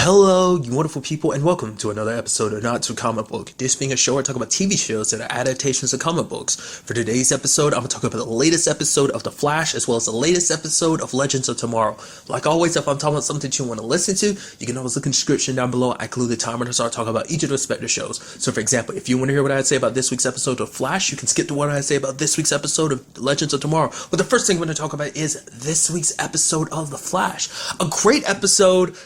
Hello, you wonderful people, and welcome to another episode of Not Too Comic Book. This being a show where I talk about TV shows that are adaptations of comic books. For today's episode, I'm going to talk about the latest episode of The Flash, as well as the latest episode of Legends of Tomorrow. Like always, if I'm talking about something that you want to listen to, you can always look in the description down below. I include the timer to start talking about each of the respective shows. So for example, if you want to hear what I say about this week's episode of Flash, you can skip to what I say about this week's episode of Legends of Tomorrow. But the first thing I'm going to talk about is this week's episode of The Flash. A great episode.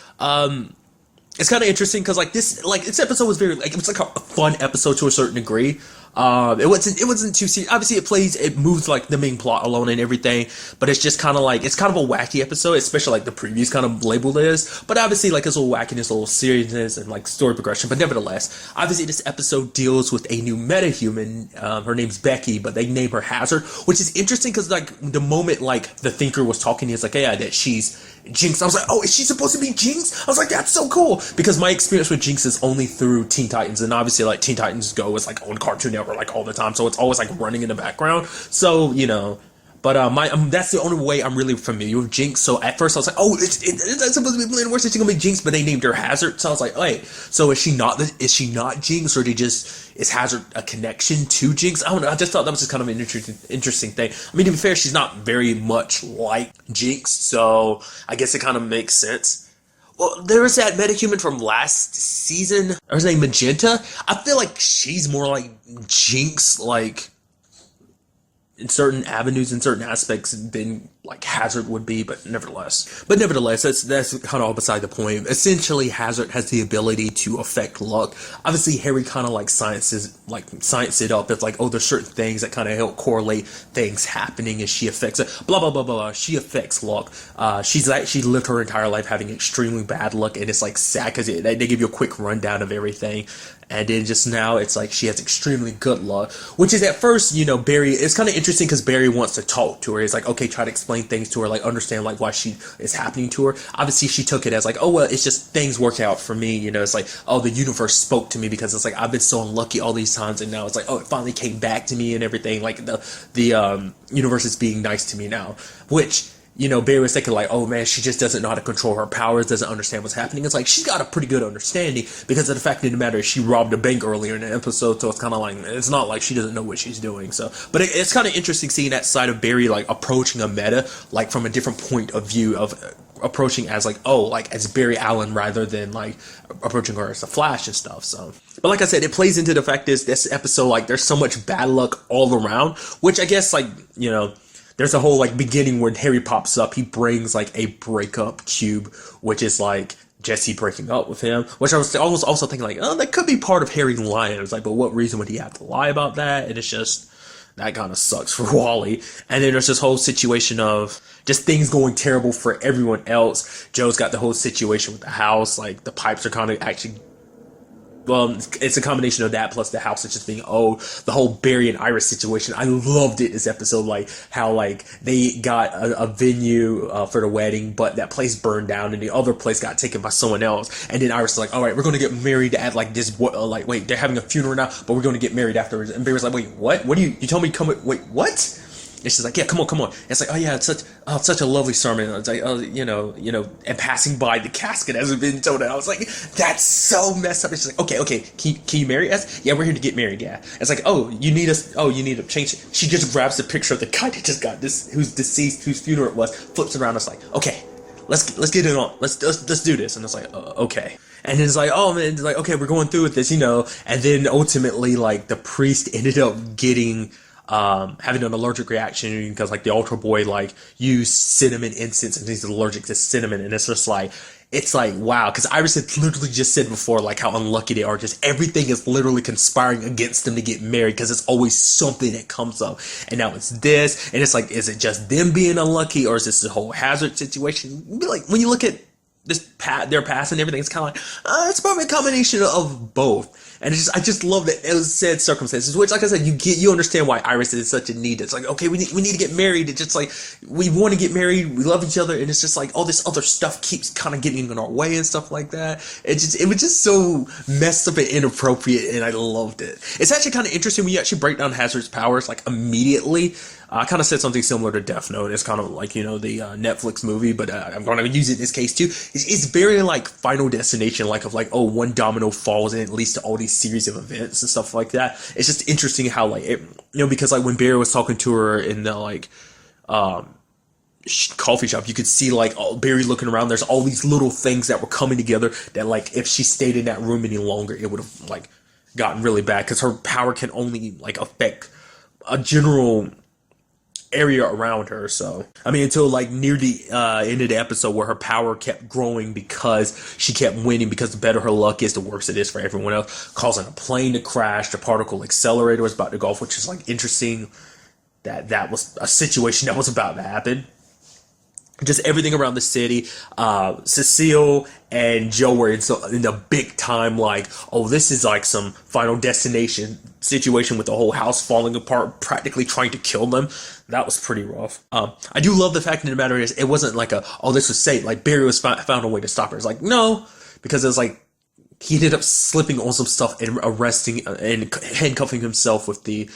It's kind of interesting because this episode was very it was like a fun episode to a certain degree. It wasn't too serious. Obviously, it moves like the main plot alone and everything, but it's just kind of like, it's kind of a wacky episode, especially like the previews kind of labeled it as. But obviously, like, it's a little wackiness, a little seriousness, and like story progression. But nevertheless, obviously, this episode deals with a new metahuman. Her name's Becky, but they name her Hazard, which is interesting because like the moment like the Thinker was talking, he's like, yeah, that she's Jinx. I was like, oh, is she supposed to be Jinx? I was like, that's so cool, because my experience with Jinx is only through Teen Titans, and obviously like Teen Titans Go is like on Cartoon Network like all the time, so it's always like running in the background. So but that's the only way I'm really familiar with Jinx. So at first I was like, oh, it's supposed to be Blade Wars, it's gonna be Jinx, but they named her Hazard. So I was like, wait, so is she not Jinx, or is Hazard a connection to Jinx? I don't know. I just thought that was just kind of an interesting thing. I mean, to be fair, she's not very much like Jinx, so I guess it kind of makes sense. Well, there was that metahuman from last season. Her name Magenta. I feel like she's more like Jinx, like in certain avenues, in certain aspects, than like Hazard would be, but nevertheless, that's kind of all beside the point. Essentially, Hazard has the ability to affect luck. Obviously, Harry kind of like science it up. It's like, oh, there's certain things that kind of help correlate things happening, and she affects it. Blah blah blah blah blah. She affects luck. She lived her entire life having extremely bad luck, and it's like sad because they give you a quick rundown of everything. And then just now, it's like she has extremely good luck, which is at first, Barry, it's kind of interesting because Barry wants to talk to her. He's like, okay, try to explain things to her, like understand like why she is happening to her. Obviously, she took it as like, oh, well, it's just things work out for me. It's like, oh, the universe spoke to me because it's like, I've been so unlucky all these times. And now it's like, oh, it finally came back to me and everything. Like the universe is being nice to me now, which, Barry was thinking like, oh man, she just doesn't know how to control her powers, doesn't understand what's happening. It's like, she's got a pretty good understanding because of the fact of the matter is she robbed a bank earlier in the episode, so it's kind of like, it's not like she doesn't know what she's doing. So, but it's kind of interesting seeing that side of Barry like approaching a meta like from a different point of view of approaching as like, oh, like as Barry Allen rather than like approaching her as a Flash and stuff. So, but like I said, it plays into the fact is this episode, like there's so much bad luck all around, which I guess like, there's a whole like beginning when Harry pops up. He brings like a breakup cube, which is like Jesse breaking up with him, which I was also thinking like, oh, that could be part of Harry lying. I was like, but what reason would he have to lie about that? And it's just, that kind of sucks for Wally. And then there's this whole situation of just things going terrible for everyone else. Joe's got the whole situation with the house, like the pipes are kind of actually, well, it's a combination of that plus the house is just being owed. The whole Barry and Iris situation, I loved it this episode, like how like they got a venue for the wedding, but that place burned down and the other place got taken by someone else. And then Iris was like, all right, we're going to get married at like this, wait, they're having a funeral now, but we're going to get married afterwards. And Barry's like, wait, what? What do you told me to come, wait, what? And she's like, yeah, come on. It's like, oh yeah, it's such a lovely sermon. It's like, oh, and passing by the casket hasn't been told. I was like, that's so messed up. And she's like, okay, can you marry us? Yeah, we're here to get married. Yeah. It's like, oh, you need us. Oh, you need to change it. She just grabs the picture of the guy that just got this, who's deceased, whose funeral it was, flips around. It's like, okay, let's get it on. Let's do this. And it's like, okay. And then it's like, oh man, it's like, okay, we're going through with this, And then ultimately, like the priest ended up getting. Having an allergic reaction because like the Ultra Boy like used cinnamon incense and he's allergic to cinnamon, and it's like wow, because Iris had literally just said before like how unlucky they are, just everything is literally conspiring against them to get married because it's always something that comes up, and now it's this, and it's like, is it just them being unlucky or is this the whole Hazard situation? Like when you look at their past and everything, it's kind of like it's probably a combination of both. And it's just, I just love that it was said circumstances, which, like I said, you understand why Iris is such a need. It's like, okay, we need to get married. It's just like, we want to get married, we love each other, and it's just like all this other stuff keeps kind of getting in our way and stuff like that. It was just so messed up and inappropriate, and I loved it. It's actually kind of interesting when you actually break down Hazard's powers, like, immediately. I kind of said something similar to Death Note. It's kind of like, the Netflix movie, but I'm going to use it in this case too. It's very like Final Destination, like of like, oh, one domino falls and it leads to all these series of events and stuff like that. It's just interesting how like it, because like when Barry was talking to her in the like coffee shop, you could see like Barry looking around. There's all these little things that were coming together that like if she stayed in that room any longer, it would have like gotten really bad because her power can only like affect a general area around her. So I mean, until like near the end of the episode where her power kept growing because she kept winning, because the better her luck is, the worse it is for everyone else, causing a plane to crash. The particle accelerator was about to go off, which is like interesting that was a situation that was about to happen. Just everything around the city. Cecile and Joe were in the big time, like, oh, this is like some Final Destination situation with the whole house falling apart, practically trying to kill them. That was pretty rough. I do love the fact that the matter is, it wasn't like this was safe. Like, Barry was found a way to stop her. It's like, no, because it was like, he ended up slipping on some stuff and arresting and handcuffing himself with the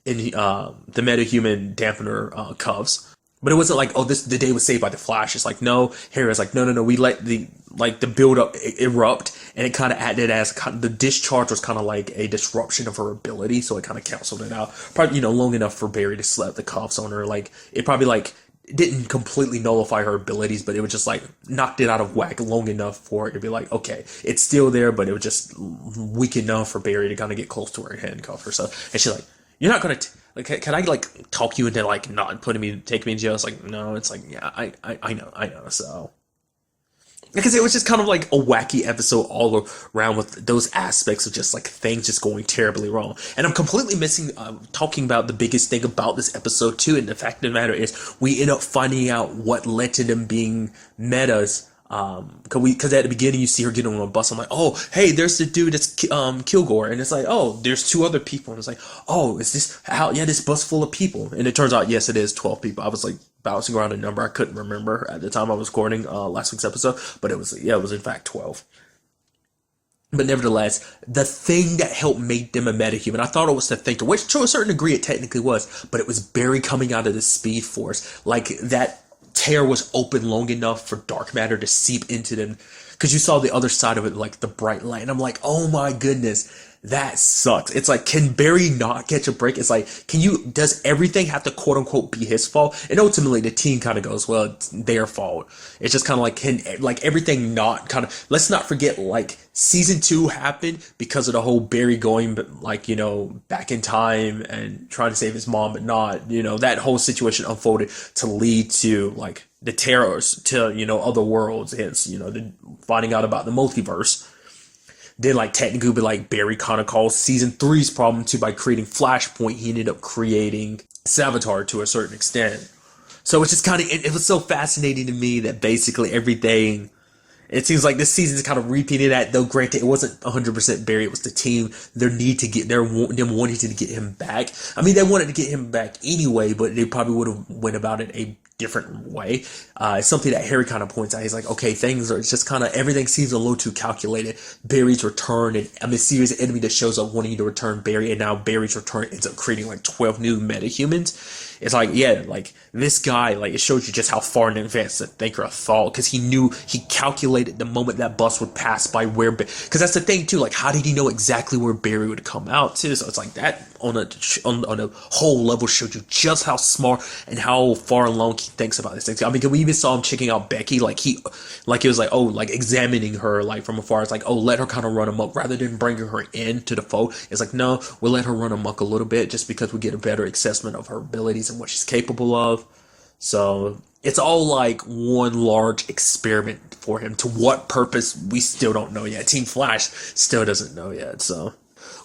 metahuman dampener cuffs. But it wasn't like, oh, the day was saved by the Flash. It's like, no, Harry was like, no, we let the build up erupt, and it kind of acted as the discharge was kind of like a disruption of her ability, so it kind of canceled it out. Probably, long enough for Barry to slap the cuffs on her. Like, it probably like didn't completely nullify her abilities, but it was just like knocked it out of whack long enough for it to be like, okay, it's still there, but it was just weak enough for Barry to kind of get close to her and handcuff her. So, and she's like, you're not gonna like, can I like talk you into like not taking me in jail? It's like, no. It's like, yeah, I know. So because it was just kind of like a wacky episode all around with those aspects of just like things just going terribly wrong. And I'm completely missing talking about the biggest thing about this episode too. And the fact of the matter is, we end up finding out what led to them being metas. Because at the beginning you see her getting on a bus. I'm like, oh, hey, there's the dude that's Kilgore, and it's like, oh, there's two other people, and it's like, oh, is this how? Yeah, this bus full of people, and it turns out, yes, it is 12 people. I was like bouncing around a number I couldn't remember at the time I was recording last week's episode, but it was in fact 12. But nevertheless, the thing that helped make them a metahuman, I thought it was the Thinker, which to a certain degree it technically was, but it was Barry coming out of the Speed Force, like that tear was open long enough for dark matter to seep into them, because you saw the other side of it, like the bright light, and I'm like, oh my goodness, that sucks. It's like, can Barry not catch a break? It's like, does everything have to quote unquote be his fault? And ultimately the team kind of goes, well, it's their fault. It's just kind of like, can like everything not kind of, let's not forget, like season 2 happened because of the whole Barry going, like, back in time and trying to save his mom, but not, that whole situation unfolded to lead to like the terrors to, other worlds, hence, the finding out about the multiverse. Then, like, technically, but like Barry kind of calls season 3's problem too by creating Flashpoint. He ended up creating Savitar to a certain extent. So it's just kind of, it was so fascinating to me that basically everything, it seems like this season's kind of repeating that, though granted, it wasn't 100% Barry, it was the team, them wanting to get him back. I mean, they wanted to get him back anyway, but they probably would have went about it a different way. It's something that Harry kind of points out. He's like, okay, it's just kind of, everything seems a little too calculated. Barry's return, and I mean, serious enemy that shows up wanting to return Barry, and now Barry's return ends up creating like 12 new metahumans. It's like, yeah, like this guy, like it shows you just how far in advance the Thinker thought, because he calculated the moment that bus would pass by where, because that's the thing too, like how did he know exactly where Barry would come out to? So it's like that on a whole level showed you just how smart and how far along he thinks about this thing. I mean, we even saw him checking out Becky, like it was like, oh, like examining her like from afar. It's like, oh, let her kind of run amok rather than bringing her into the fold. It's like, no, we'll let her run amok a little bit just because we get a better assessment of her abilities and what she's capable of. So it's all like one large experiment for him. To what purpose, we still don't know yet. Team Flash still doesn't know yet. So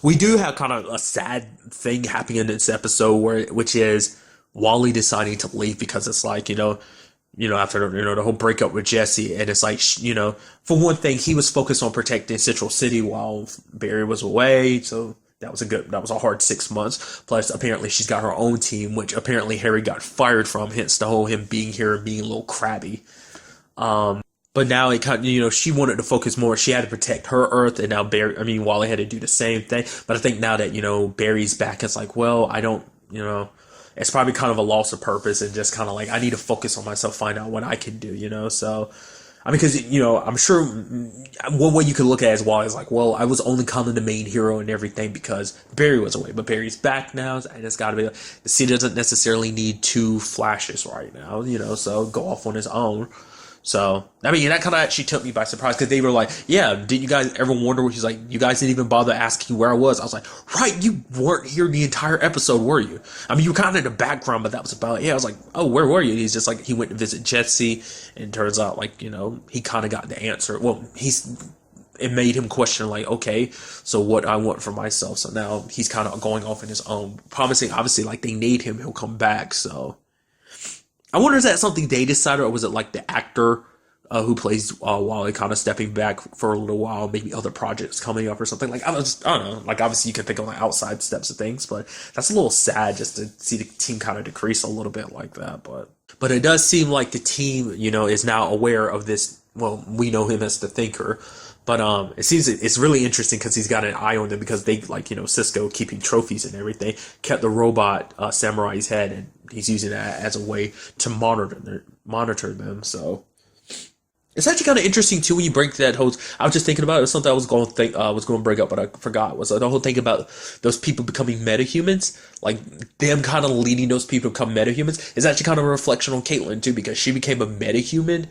we do have kind of a sad thing happening in this episode, which is Wally deciding to leave, because it's like, after the whole breakup with Jesse, and it's like, for one thing, he was focused on protecting Central City while Barry was away, so that was a hard 6 months. Plus, apparently, she's got her own team, which apparently Harry got fired from, hence the whole him being here and being a little crabby. But now it kind of, she wanted to focus more. She had to protect her Earth, and now Wally had to do the same thing. But I think now that, Barry's back, it's like, well, I don't, it's probably kind of a loss of purpose and just kind of like, I need to focus on myself, find out what I can do. So, because, I'm sure one way you could look at it as Wally is like, well, I was only kind of the main hero and everything because Barry was away. But Barry's back now, and it's got to be, the city doesn't necessarily need two Flashes right now, so go off on his own. So, that kind of actually took me by surprise because they were like, yeah, did you guys ever wonder what he's like, you guys didn't even bother asking where I was. I was like, right, you weren't here the entire episode, were you? You were kind of in the background, but that was about it. Yeah, I was like, oh, where were you? And he's just like, he went to visit Jesse, and turns out, like, he kind of got the answer. Well, it made him question, like, okay, so what I want for myself. So now he's kind of going off in his own, promising, obviously, like, they need him, he'll come back, so. I wonder, is that something they decided, or was it like the actor who plays Wally kind of stepping back for a little while, maybe other projects coming up or something? Like, I don't know. Like, obviously you can think on the outside steps of things, but that's a little sad just to see the team kind of decrease a little bit like that. But it does seem like the team, is now aware of this. Well, we know him as the Thinker. But it seems it's really interesting because he's got an eye on them because they, like, Cisco keeping trophies and everything, kept the robot samurai's head, and he's using that as a way to monitor them. So it's actually kind of interesting too when you break that whole. I was just thinking about it. It was something I was going to bring up, but I forgot. Was the whole thing about those people becoming metahumans, like them kind of leading those people to become metahumans, is actually kind of a reflection on Caitlin too, because she became a metahuman.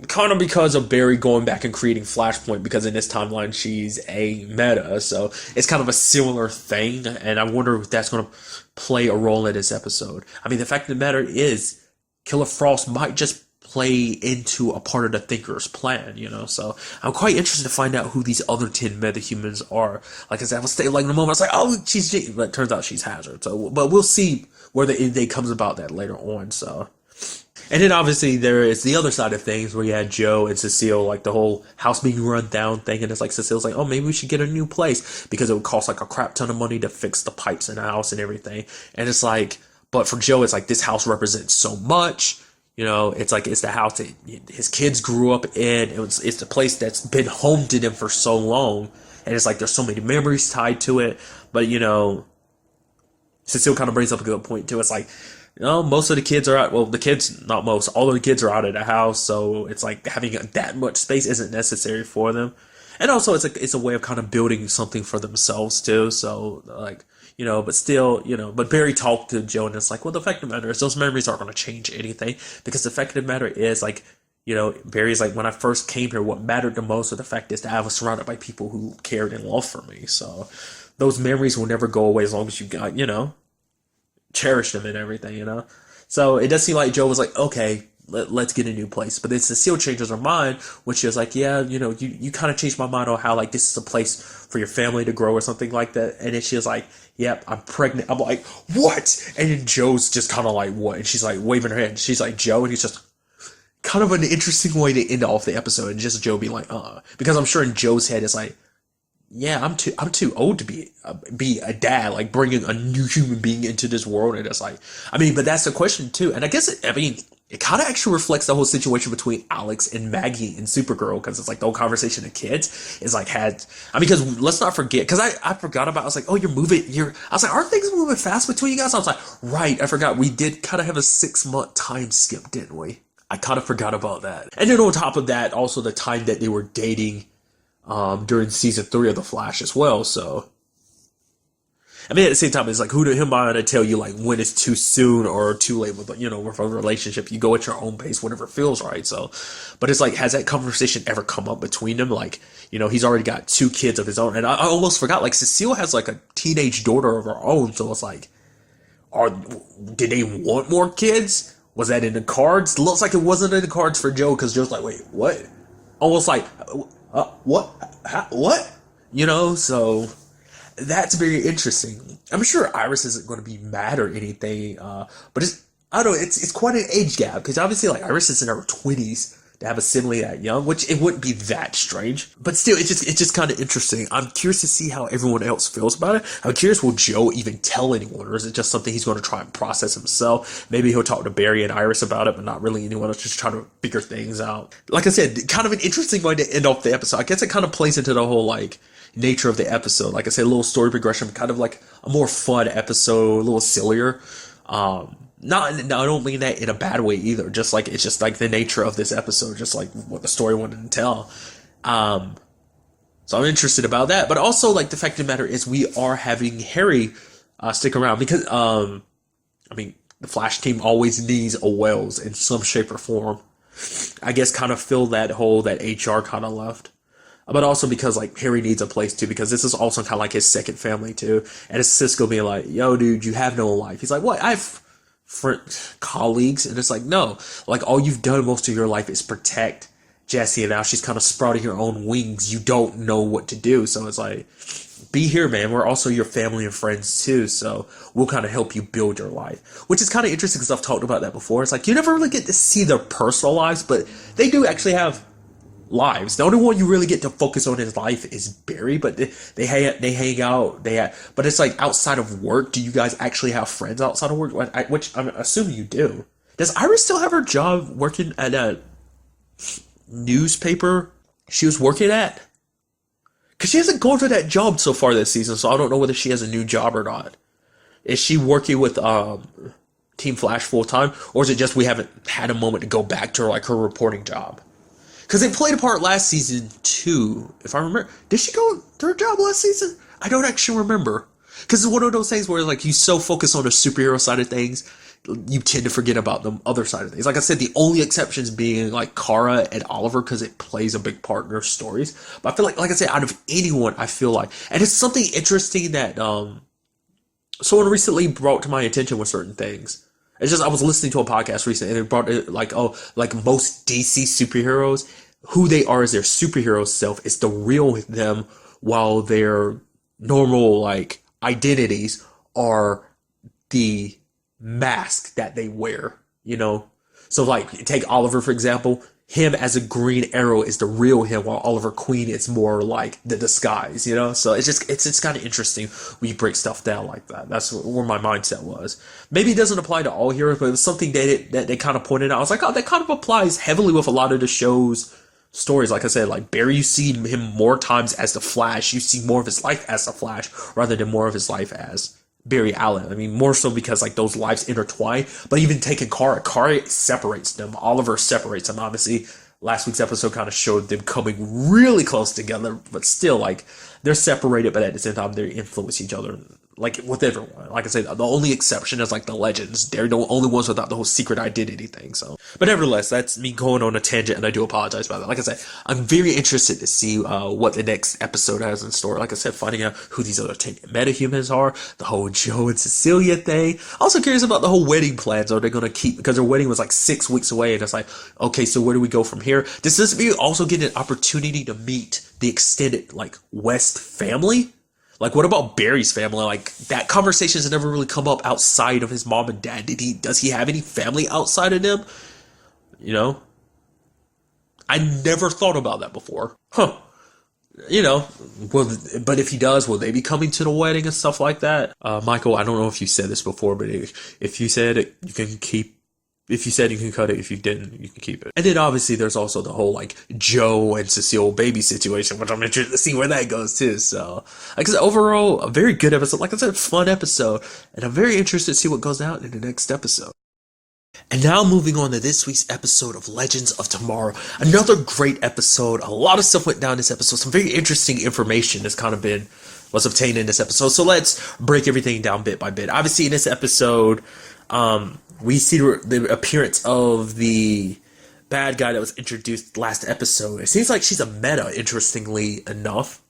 Kind of because of Barry going back and creating Flashpoint, because in this timeline she's a meta, so it's kind of a similar thing, and I wonder if that's going to play a role in this episode. The fact of the matter is, Killer Frost might just play into a part of the Thinker's plan, so I'm quite interested to find out who these other 10 metahumans are. Like I said, I was staying like in the moment, I was like, oh, she's Jade, but it turns out she's Hazard, so, but we'll see where the end day comes about that later on, so. And then obviously there is the other side of things where you had Joe and Cecile, like the whole house being run down thing, and it's like Cecile's like, oh, maybe we should get a new place because it would cost like a crap ton of money to fix the pipes in the house and everything. And it's like, but for Joe, it's like this house represents so much. It's like it's the house that his kids grew up in. It's the place that's been home to them for so long, and it's like there's so many memories tied to it. But Cecile kind of brings up a good point too. It's like, most of the kids are out. Well, the kids, not most, all of the kids are out of the house, so it's like having that much space isn't necessary for them. And also, it's a way of kind of building something for themselves too. So, like, but still, but Barry talked to Joe, and it's like, well, the fact of the matter is, those memories aren't going to change anything, because the fact of the matter is, like, Barry's like, when I first came here, what mattered the most of the fact is that I was surrounded by people who cared and loved for me. So, those memories will never go away as long as you got, cherish them and everything, So it does seem like Joe was like, okay, let's get a new place. But then Cecile changes her mind when she was like, yeah, you kind of changed my mind on how, like, this is a place for your family to grow or something like that. And then she was like, yep, I'm pregnant. I'm like, what? And then Joe's just kind of like, what? And she's like waving her hand. She's like, Joe? And he's just kind of an interesting way to end off the episode. And just Joe being like, because I'm sure in Joe's head it's like, yeah, I'm too old to be a dad, like bringing a new human being into this world. And it's like, but that's the question too. And I guess it kind of actually reflects the whole situation between Alex and Maggie and Supergirl, because it's like the whole conversation of kids is like because let's not forget, because I forgot about, I was like, oh, I was like, aren't things moving fast between you guys? I was like, right, I forgot, we did kind of have a 6-month time skip, didn't we? I kind of forgot about that. And then on top of that, also the time that they were dating during season 3 of The Flash as well, so at the same time, it's like, who am I to tell you, like, when it's too soon or too late with, with a relationship? You go at your own pace, whatever feels right. So, but it's like, has that conversation ever come up between them? Like, he's already got 2 kids of his own, and I almost forgot, like, Cecile has like a teenage daughter of her own. So it's like, did they want more kids? Was that in the cards? Looks like it wasn't in the cards for Joe, because Joe's like, wait, what? Almost like, what? What? So that's very interesting. I'm sure Iris isn't going to be mad or anything, but I don't know, it's quite an age gap, because obviously, like, Iris is in her 20s to have a sibling that young, which it wouldn't be that strange. But still, it's just kind of interesting. I'm curious to see how everyone else feels about it. I'm curious, will Joe even tell anyone, or is it just something he's going to try and process himself? Maybe he'll talk to Barry and Iris about it, but not really anyone else, just trying to figure things out. Like I said, kind of an interesting way to end off the episode. I guess it kind of plays into the whole, like, nature of the episode. Like I said, a little story progression, kind of like a more fun episode, a little sillier. I don't mean that in a bad way either. Just like, it's just like the nature of this episode, just like what the story wanted to tell. So I'm interested about that, but also, like, the fact of the matter is we are having Harry stick around because, I mean, the Flash team always needs a Wells in some shape or form. I guess kind of fill that hole that HR kind of left. But also because, like, Harry needs a place too, because this is also kind of like his second family too. And it's Cisco being like, yo, dude, you have no life. He's like, what? I have colleagues. And it's like, no, like, all you've done most of your life is protect Jessie, and now she's kind of sprouting her own wings. You don't know what to do. So it's like, be here, man. We're also your family and friends too, so we'll kind of help you build your life. Which is kind of interesting because I've talked about that before. It's like, you never really get to see their personal lives, but they do actually have lives. The only one you really get to focus on in his life is Barry, but they hang out. But it's like, outside of work, do you guys actually have friends outside of work? Which I'm assuming you do. Does Iris still have her job working at that newspaper she was working at? Because she hasn't gone to that job so far this season, so I don't know whether she has a new job or not. Is she working with Team Flash full time, or is it just we haven't had a moment to go back to her, like, her reporting job? Because they played a part last season too, if I remember. Did she go to her job last season? I don't actually remember. Because it's one of those things where, like, you so focus on the superhero side of things, you tend to forget about the other side of things. Like I said, the only exceptions being, like, Kara and Oliver, because it plays a big part in their stories. But I feel like I said, out of anyone, I feel like, and it's something interesting that someone recently brought to my attention with certain things. It's just, I was listening to a podcast recently, and it brought it, like, oh, like, most DC superheroes, who they are as their superhero self is the real them, while their normal, like, identities are the mask that they wear, you know? So, like, take Oliver, for example. Him as a Green Arrow is the real him, while Oliver Queen is more like the disguise, you know? So it's kind of interesting when you break stuff down like that. That's where my mindset was. Maybe it doesn't apply to all heroes, but it was something that they kind of pointed out. I was like, oh, that kind of applies heavily with a lot of the show's stories. Like I said, like, Barry, you see him more times as the Flash. You see more of his life as the Flash rather than more of his life as Barry Allen. I mean, more so because, like, those lives intertwine. But even taking Kara separates them. Oliver separates them. Obviously, last week's episode kind of showed them coming really close together, but still, like, they're separated, but at the same time, they influence each other, like, with everyone. Like I said, the only exception is, like, the Legends. They're the only ones without the whole secret identity thing, so. But nevertheless, that's me going on a tangent, and I do apologize about that. Like I said, I'm very interested to see what the next episode has in store. Like I said, finding out who these other 10 metahumans are, the whole Joe and Cecilia thing. Also curious about the whole wedding plans. Are they going to keep, because their wedding was like 6 weeks away, and it's like, okay, so where do we go from here? Does this mean also get an opportunity to meet the extended, like, West family? Like, what about Barry's family? Like, that conversation has never really come up outside of his mom and dad. Does he have any family outside of them? You know? I never thought about that before. Huh. You know, but if he does, will they be coming to the wedding and stuff like that? Michael, I don't know if you said this before, but if you said it, you can keep. If you said you can cut it, if you didn't, you can keep it. And then obviously there's also the whole, like, Joe and Cecile baby situation, which I'm interested to see where that goes too. So, like I said, overall, a very good episode. Like I said, fun episode. And I'm very interested to see what goes out in the next episode. And now moving on to this week's episode of Legends of Tomorrow. Another great episode. A lot of stuff went down this episode. Some very interesting information has kind of was obtained in this episode. So let's break everything down bit by bit. Obviously in this episode, we see the appearance of the bad guy that was introduced last episode. It seems like she's a meta, interestingly enough.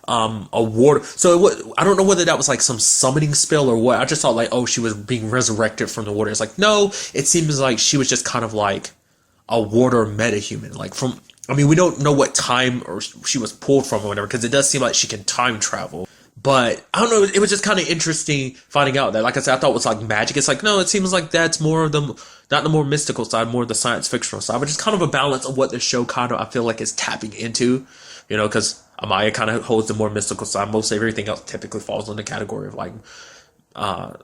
A ward. So I don't know whether that was like some summoning spell or what. I just thought, like, oh, she was being resurrected from the water. It's like, no, it seems like she was just kind of like a water metahuman. Like, from, I mean, we don't know what time or she was pulled from or whatever, because it does seem like she can time travel. But I don't know, it was just kind of interesting finding out that, like I said, I thought it was like magic. It's like, no, it seems like that's more of the, not the more mystical side, more the science fictional side, but just kind of a balance of what the show kind of, I feel like, is tapping into, you know, because Amaya kind of holds the more mystical side. Most everything else typically falls in the category of like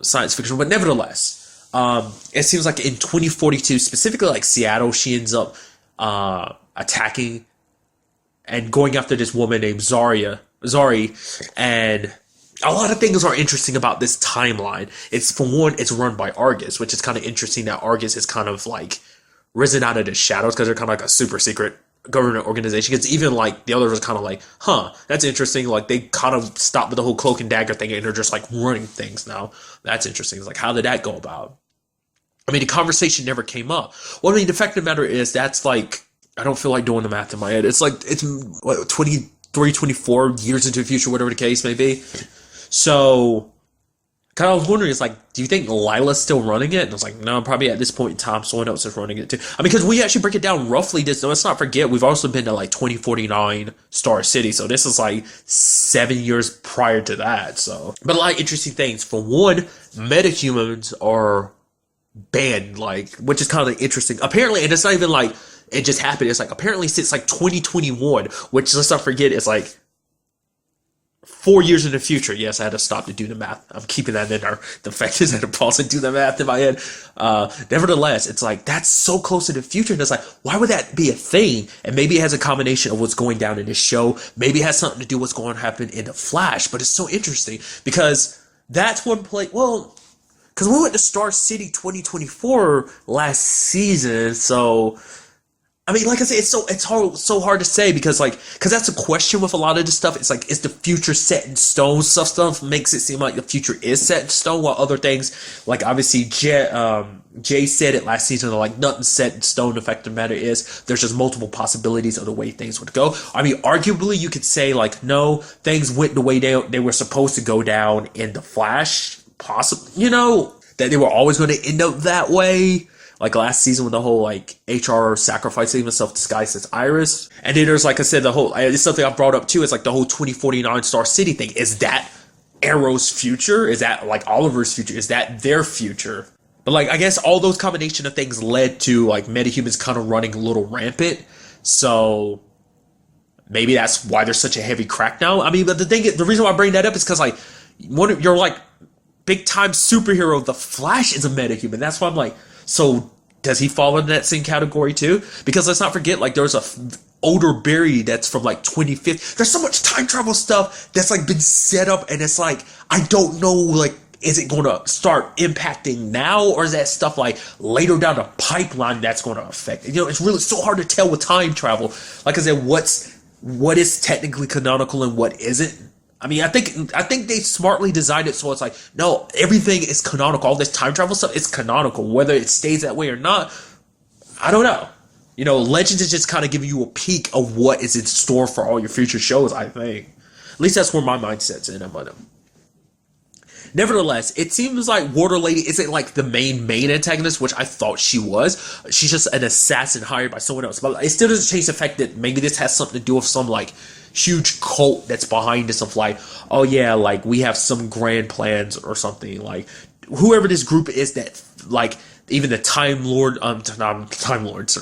science fiction. But nevertheless, it seems like in 2042, specifically like Seattle, she ends up attacking and going after this woman named Zari, and a lot of things are interesting about this timeline. It's, for one, it's run by Argus, which is kind of interesting that Argus is kind of like risen out of the shadows because they're kind of like a super secret government organization. Because even like the others are kind of like, huh, that's interesting. Like they kind of stopped with the whole cloak and dagger thing and they're just like running things now. That's interesting. It's like, how did that go about? I mean, the conversation never came up. Well, I mean, the fact of the matter is that's like, I don't feel like doing the math in my head. It's like, it's what, 23, 24 years into the future, whatever the case may be. So, kind of I was wondering, it's like, do you think Lila's still running it? And I was like, no, probably at this point in time, someone else is running it too. I mean, because we actually break it down roughly, this, let's not forget, we've also been to like 2049 Star City. So this is like 7 years prior to that. So, but a lot of interesting things. For one, metahumans are banned, like, which is kind of interesting. Apparently, and it's not even like, it just happened. It's like, apparently since like 2021, which let's not forget is like 4 years in the future. Yes, I had to stop to do the math. I'm keeping that in there. The fact is I had to pause and do the math in my head. Nevertheless, it's like, that's so close to the future. And it's like, why would that be a thing? And maybe it has a combination of what's going down in this show. Maybe it has something to do with what's going to happen in the Flash. But it's so interesting because that's one place, well, because we went to Star City 2024 last season. So, I mean, like I said, it's so hard to say because that's a question with a lot of this stuff. It's like, is the future set in stone? Stuff makes it seem like the future is set in stone, while other things, like obviously Jay said it last season, like nothing's set in stone. The fact of the matter is, there's just multiple possibilities of the way things would go. I mean, arguably, you could say like, no, things went the way they were supposed to go down in the Flash. Possibly, you know, that they were always going to end up that way. Like last season with the whole like HR sacrificing himself disguised as Iris. And then there's, like I said, the whole, it's something I brought up too. It's like the whole 2049 Star City thing. Is that Arrow's future? Is that like Oliver's future? Is that their future? But like, I guess all those combination of things led to like metahumans kind of running a little rampant. So maybe that's why there's such a heavy crackdown. I mean, but the reason why I bring that up is because like, one of your like big time superhero, the Flash, is a metahuman. That's why I'm like, so does he fall in that same category too? Because let's not forget, like, there's a older Barry that's from like 2050. There's so much time travel stuff that's like been set up, and it's like, I don't know, like, is it going to start impacting now, or is that stuff like later down the pipeline that's going to affect it? You know, it's really so hard to tell with time travel. Like I said, what is technically canonical and what isn't. I mean, I think they smartly designed it so it's like, no, everything is canonical. All this time travel stuff is canonical. Whether it stays that way or not, I don't know. You know, Legends is just kind of giving you a peek of what is in store for all your future shows, I think. At least that's where my mindset's in about them. Nevertheless, it seems like Water Lady isn't like the main antagonist, which I thought she was. She's just an assassin hired by someone else. But it still doesn't change the fact that maybe this has something to do with some like huge cult that's behind this, of like, oh yeah, like we have some grand plans or something. Like whoever this group is that, like, even the Time Lord, Time Lords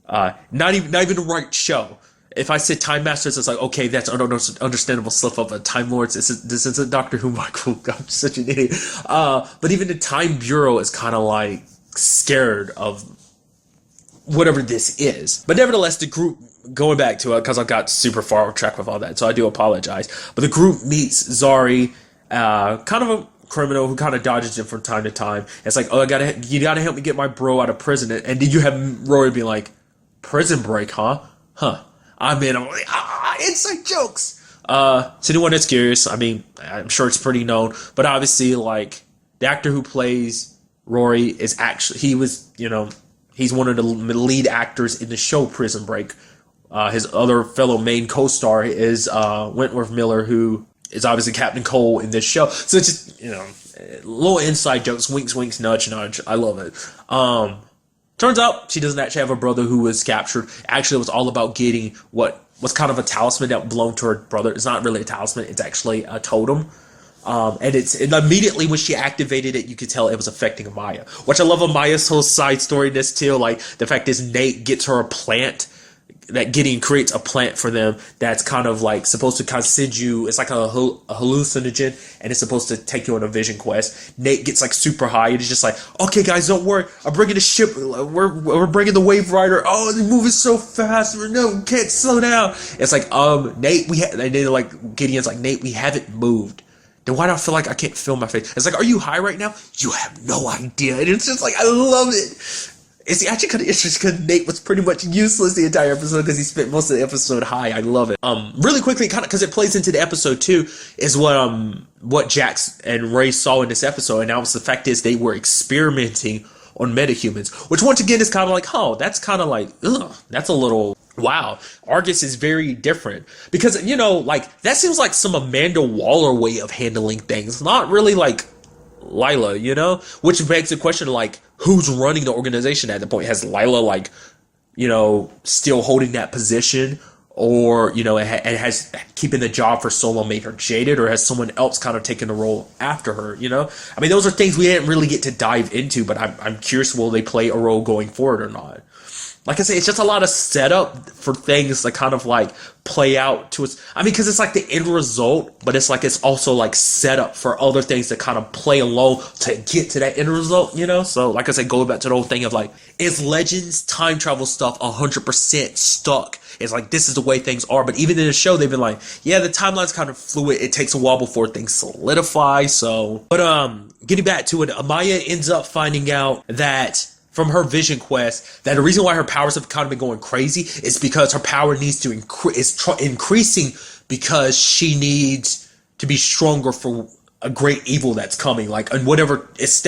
are not even the right show. If I said Time Masters, it's like, okay, that's an understandable slip up. But Time Lords, this is a Doctor Who, Michael. I'm such an idiot. But even the Time Bureau is kind of like scared of whatever this is. But nevertheless, the group, going back to it, because I got super far off track with all that, so I do apologize. But the group meets Zari, kind of a criminal who kind of dodges him from time to time. It's like, oh, you gotta help me get my bro out of prison. And then you have Rory be like, prison break, huh? I'm like, inside jokes. To anyone that's curious, I mean, I'm sure it's pretty known, but obviously, like, the actor who plays Rory is actually, he's one of the lead actors in the show Prison Break. His other fellow main co-star is Wentworth Miller, who is obviously Captain Cole in this show. So it's just, little inside jokes, winks, nudge. I love it. Turns out she doesn't actually have a brother who was captured. Actually, it was all about getting what was kind of a talisman that belonged to her brother. It's not really a talisman; it's actually a totem. And and immediately when she activated it, you could tell it was affecting Amaya. Which I love Amaya's whole side story in this too. Like the fact is Nate gets her a plant, that Gideon creates a plant for them that's kind of like supposed to kind of send you, it's like a hallucinogen, and it's supposed to take you on a vision quest. Nate gets like super high and he's just like, okay guys, don't worry, I'm bringing the ship, we're bringing the Wave Rider, oh they're moving so fast, no, we can't slow down. It's like, Nate, and then like Gideon's like, Nate, we haven't moved. Then why do I feel like I can't feel my face? It's like, are you high right now? You have no idea. And it's just like, I love it. It's actually kind of interesting because Nate was pretty much useless the entire episode because he spent most of the episode high. I love it. Really quickly, kind of because it plays into the episode too, is what Jax and Ray saw in this episode, and that was the fact is they were experimenting on metahumans, which once again is kind of like, oh, that's kind of like, ugh, that's a little. Wow, Argus is very different because, you know, like that seems like some Amanda Waller way of handling things, not really like Lila, you know, which begs the question like who's running the organization at the point. Has Lila like, you know, still holding that position, or, you know, and has keeping the job for so long made her jaded, or has someone else kind of taken the role after her, you know? I mean, those are things we didn't really get to dive into, but I'm curious, will they play a role going forward or not? Like I say, it's just a lot of setup for things that kind of like play out to its. I mean, because it's like the end result, but it's like it's also like set up for other things that kind of play along to get to that end result, you know? So, like I said, going back to the whole thing of like, is Legends time travel stuff 100% stuck? It's like, this is the way things are. But even in the show, they've been like, yeah, the timeline's kind of fluid. It takes a while before things solidify. So, but getting back to it, Amaya ends up finding out that from her vision quest, that the reason why her powers have kind of been going crazy is because her power needs to increasing because she needs to be stronger for a great evil that's coming, like, and whatever is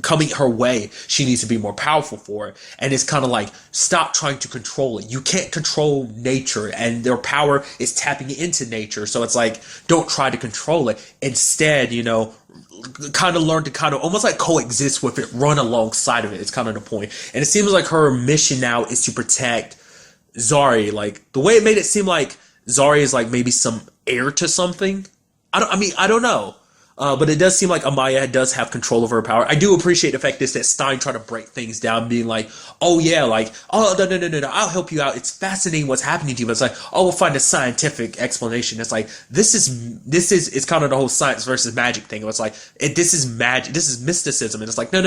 coming her way, she needs to be more powerful for it. And it's kind of like, stop trying to control it. You can't control nature, and their power is tapping into nature. So it's like, don't try to control it. Instead, you know, kind of learn to kind of almost like coexist with it, run alongside of it. It's kind of the point. And it seems like her mission now is to protect Zari. Like the way it made it seem like Zari is like maybe some heir to something. I don't know. But it does seem like Amaya does have control over her power. I do appreciate the fact that Stein trying to break things down, being like, oh yeah, like, oh no, I'll help you out. It's fascinating what's happening to you. But it's like, oh, we'll find a scientific explanation. It's like, it's kind of the whole science versus magic thing. It's like, this is magic, this is mysticism. And it's like, no.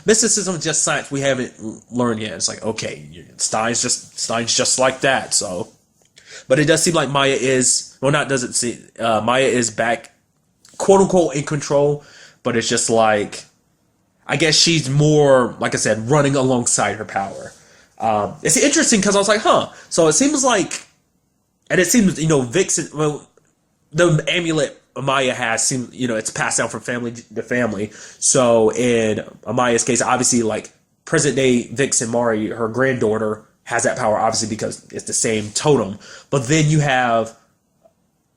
Mysticism is just science we haven't learned yet. It's like, okay, Stein's just like that. So, but it does seem like Maya is, well, not does it seem, Maya is back, quote unquote, in control, but it's just like, I guess she's more, like I said, running alongside her power. It's interesting because I was like, so it seems like, and it seems, you know, Vixen, well, the amulet Amaya has, seems, you know, it's passed down from family to family. So in Amaya's case, obviously, like present day Vixen Mari, her granddaughter, has that power, obviously, because it's the same totem. But then you have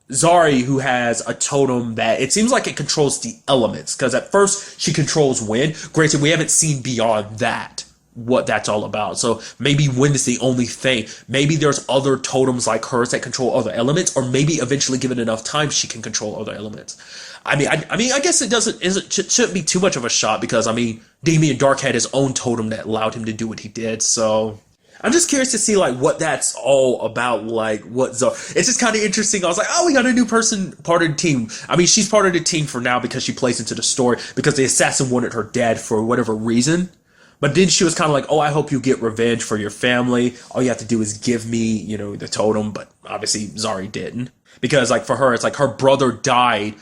Zari, who has a totem that it seems like it controls the elements, because at first she controls wind. Granted, we haven't seen beyond that what that's all about. So maybe wind is the only thing. Maybe there's other totems like hers that control other elements, or maybe eventually, given enough time, she can control other elements. I mean, I guess it shouldn't be too much of a shot, because I mean, Damien Dark had his own totem that allowed him to do what he did. So I'm just curious to see like what that's all about, like what Zari. It's just kind of interesting. I was like, oh, we got a new person part of the team. I mean, she's part of the team for now because she plays into the story, because the assassin wanted her dead for whatever reason. But then she was kind of like, oh, I hope you get revenge for your family. All you have to do is give me, you know, the totem. But obviously Zari didn't, because like for her, it's like her brother died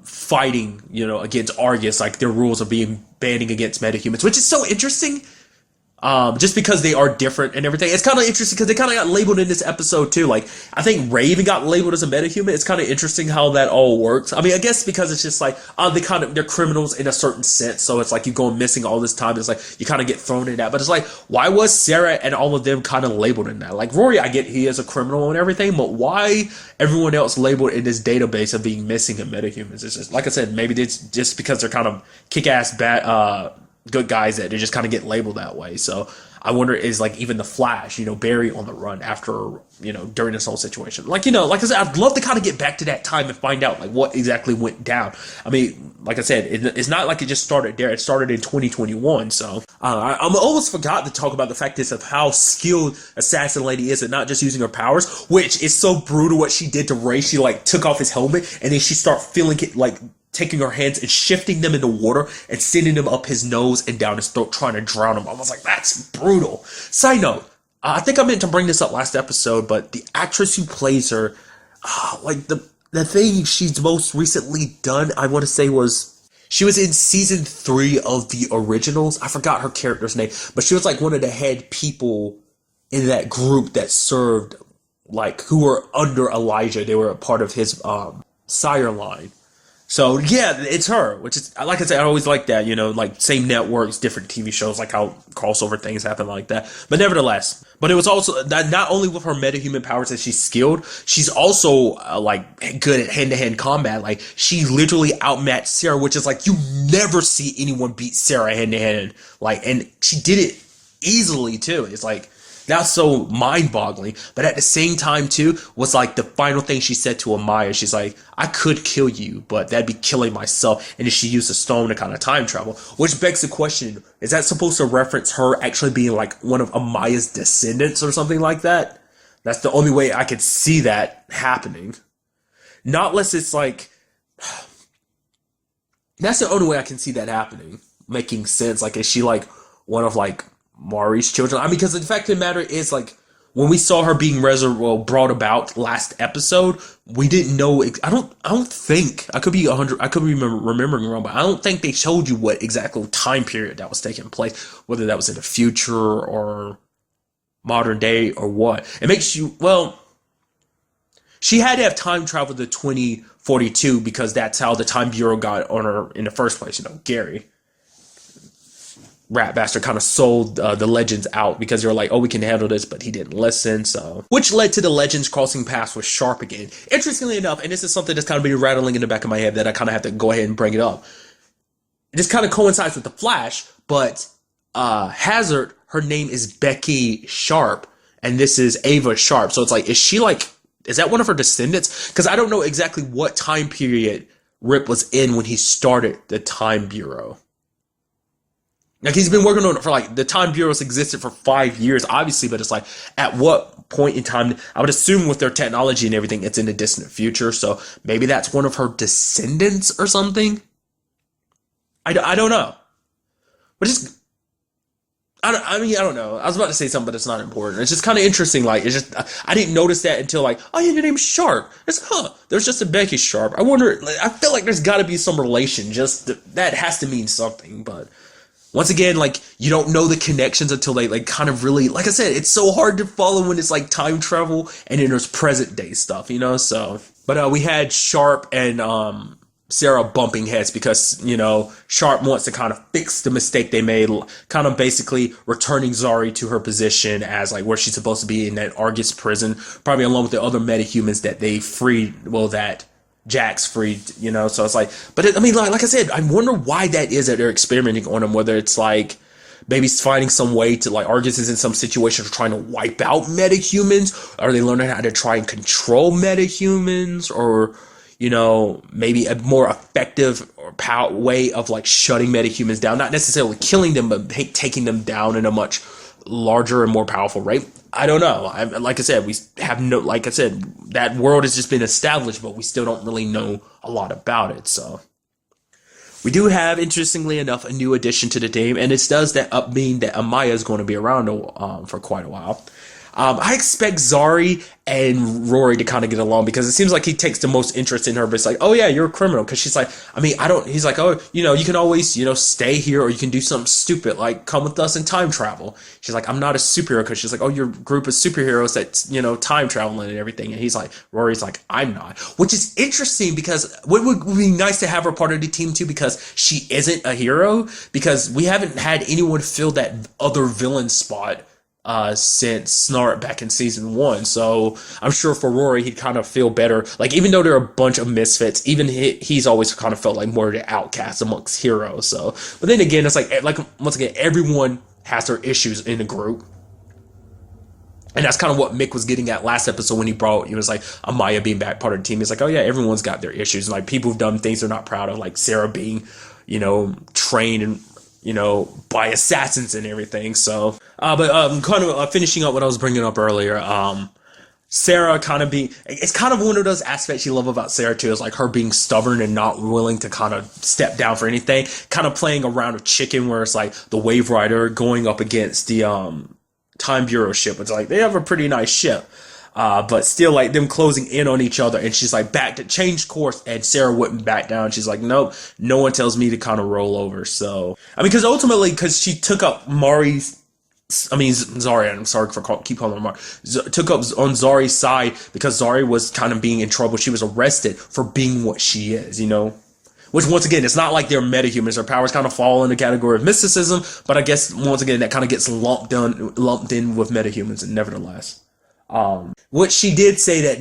fighting, you know, against Argus. Like their rules of being banning against metahumans, which is so interesting. Just because they are different and everything. It's kind of interesting because they kind of got labeled in this episode too. Like, I think Raven got labeled as a metahuman. It's kind of interesting how that all works. I mean, I guess because it's just like, they're criminals in a certain sense. So it's like you go missing all this time. It's like you kind of get thrown in that. But it's like, why was Sarah and all of them kind of labeled in that? Like Rory, I get he is a criminal and everything, but why everyone else labeled in this database of being missing in metahumans? It's just, like I said, maybe it's just because they're kind of kick-ass bad, good guys that they just kind of get labeled that way. So I wonder is like even the Flash, Barry on the run after, during this whole situation. Like, like I said, I'd love to kind of get back to that time and find out like what exactly went down. I mean, like I said, it's not like it just started there. It started in 2021. So I almost forgot to talk about the fact of how skilled Assassin Lady is at not just using her powers, which is so brutal what she did to Ray. She like took off his helmet and then she started feeling it like taking her hands and shifting them into water and sending them up his nose and down his throat, trying to drown him. I was like, that's brutal. Side note, I think I meant to bring this up last episode, but the actress who plays her, like the thing she's most recently done, I want to say she was in season 3 of the originals. I forgot her character's name, but she was like one of the head people in that group that served, like, who were under Elijah. They were a part of his sire line. So yeah, it's her, which is, like I said, I always like that, like same networks, different TV shows, like how crossover things happen like that. But nevertheless, but it was also that not only with her metahuman powers that she's skilled, she's also like good at hand-to-hand combat. Like she literally outmatched Sarah, which is like you never see anyone beat Sarah hand-to-hand. Like, and she did it easily too. It's like, that's so mind-boggling, but at the same time, too, was like the final thing she said to Amaya. She's like, I could kill you, but that'd be killing myself. And then she used a stone to kind of time travel, which begs the question, is that supposed to reference her actually being like one of Amaya's descendants or something like that? That's the only way I could see that happening. Not unless it's like, that's the only way I can see that happening, making sense. Like, is she like one of like Mari's children? I mean, because the fact of the matter is, like, when we saw her being brought about last episode, we didn't know. I don't think, I could be remembering wrong, but I don't think they showed you what exactly time period that was taking place, whether that was in the future or modern day or what. It makes you, well, she had to have time travel to 2042 because that's how the Time Bureau got on her in the first place. Gary, rat bastard, kind of sold the Legends out because they were like, oh, we can handle this, but he didn't listen. So, which led to the Legends crossing paths with Sharp again. Interestingly enough, and this is something that's kind of been rattling in the back of my head that I kind of have to go ahead and bring it up. This kind of coincides with the Flash, but Hazard, her name is Becky Sharp, and this is Ava Sharp. So it's like, is that one of her descendants? Because I don't know exactly what time period Rip was in when he started the Time Bureau. Like, he's been working on it for, like, the Time Bureau's existed for 5 years, obviously, but it's like, at what point in time, I would assume with their technology and everything, it's in the distant future, so maybe that's one of her descendants or something? I don't know. But just, I don't know. I was about to say something, but it's not important. It's just kind of interesting, like, it's just, I didn't notice that until, like, oh yeah, your name's Sharp. It's, there's just a Becky Sharp. I wonder, like, I feel like there's gotta be some relation, just, that has to mean something, but once again, like, you don't know the connections until they, like, kind of really, like I said, it's so hard to follow when it's, like, time travel and then there's present day stuff, so. But we had Sharp and Sarah bumping heads because, Sharp wants to kind of fix the mistake they made, kind of basically returning Zari to her position as, like, where she's supposed to be in that Argus prison, probably along with the other metahumans that they freed, that Jack's freed, so it's like, but I mean, like I said, I wonder why that is that they're experimenting on him, whether it's like, maybe finding some way to, like, Argus is in some situation of trying to wipe out metahumans, or are they learning how to try and control metahumans, or, maybe a more effective or way of, like, shutting metahumans down, not necessarily killing them, but taking them down in a much larger and more powerful rate. I don't know. Like I said, we have that world has just been established, but we still don't really know a lot about it. So we do have, interestingly enough, a new addition to the game, and it does mean that Amaya is going to be around for quite a while. I expect Zari and Rory to kind of get along because it seems like he takes the most interest in her, but it's like, oh yeah, you're a criminal. Because she's like, he's like, oh, you can always, stay here or you can do something stupid, like come with us and time travel. She's like, I'm not a superhero, because she's like, oh, you're a group of superheroes that's, time traveling and everything. And he's like, Rory's like, I'm not. Which is interesting because it would be nice to have her part of the team too, because she isn't a hero, because we haven't had anyone fill that other villain spot since Snart back in season 1. So I'm sure for Rory, he'd kind of feel better. Like, even though there are a bunch of misfits, even he's always kind of felt like more of the outcast amongst heroes. So, but then again, it's like once again, everyone has her issues in the group. And that's kind of what Mick was getting at last episode when he was like, Amaya being back part of the team. He's like, oh yeah, everyone's got their issues. And like people who've done things they're not proud of, like Sarah being, trained and, by assassins and everything. So, but kind of finishing up what I was bringing up earlier, Sarah it's kind of one of those aspects you love about Sarah too, is like her being stubborn and not willing to kind of step down for anything, kind of playing a round of chicken where it's like the Wave Rider going up against the, Time Bureau ship. It's like they have a pretty nice ship, but still like them closing in on each other, and she's like back to change course, and Sarah wouldn't back down. She's like, nope, no one tells me to kind of roll over. So I mean, because she took up Zari, I'm sorry for keep calling her Mari, took up on Zari's side because Zari was kind of being in trouble. She was arrested for being what she is, Which, once again, it's not like they're metahumans. Her powers kind of fall in the category of mysticism, but I guess, once again, that kind of gets lumped in with metahumans, nevertheless. Which she did say that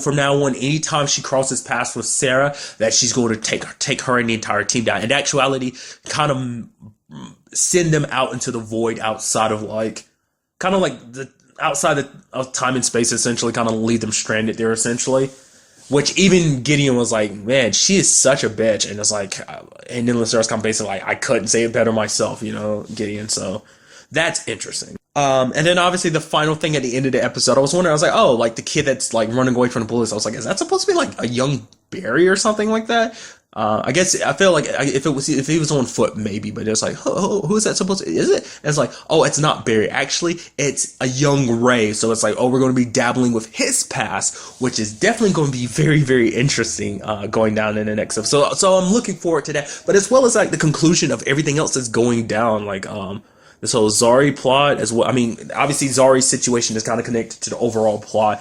from now on, anytime she crosses paths with Sarah, that she's going to take her and the entire team down. In actuality, kind of send them out into the void outside of, outside of time and space, essentially, kind of leave them stranded there, essentially. Which even Gideon was like, man, she is such a bitch. And it's like, and then Sarah's kind of basically like, I couldn't say it better myself, Gideon. So that's interesting. And then obviously the final thing at the end of the episode, I was wondering, I was like, oh, like the kid that's like running away from the bullets. I was like, is that supposed to be like a young Barry or something like that? I guess I feel like if he was on foot, maybe, but it's like, who is that supposed to? Is it? And it's like, oh, it's not Barry. Actually, it's a young Ray. So it's like, oh, we're going to be dabbling with his past, which is definitely going to be very, very interesting going down in the next episode. So I'm looking forward to that. But as well as like the conclusion of everything else that's going down, like this whole Zari plot as well. I mean, obviously Zari's situation is kind of connected to the overall plot.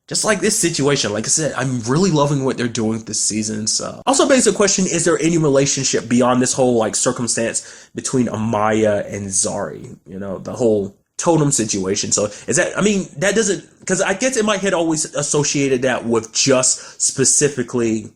Just like this situation, like I said, I'm really loving what they're doing this season. So, also basic question, is there any relationship beyond this whole like circumstance between Amaya and Zari? The whole totem situation. So that doesn't, because I guess in my head always associated that with just specifically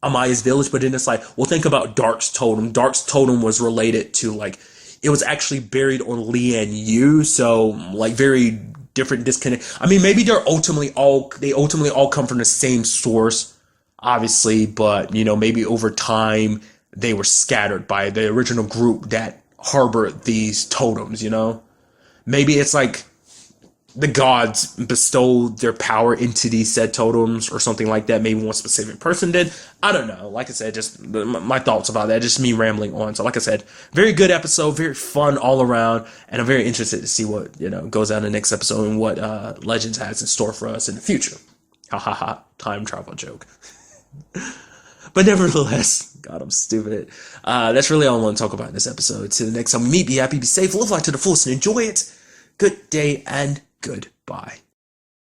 Amaya's village, but then it's like, well, think about Dark's totem. Dark's totem was related to like, it was actually buried on Lian Yu, so like very different disconnect. I mean, maybe they ultimately all come from the same source, obviously, but maybe over time they were scattered by the original group that harbored these totems. Maybe it's like the gods bestowed their power into these said totems or something like that. Maybe one specific person did. I don't know. Like I said, just my thoughts about that. Just me rambling on. So like I said, very good episode, very fun all around. And I'm very interested to see what, goes on in the next episode and what Legends has in store for us in the future. Ha ha ha. Time travel joke. But nevertheless, God, I'm stupid. That's really all I want to talk about in this episode. Till the next time we meet, be happy, be safe, live life to the fullest, and enjoy it. Good day and goodbye.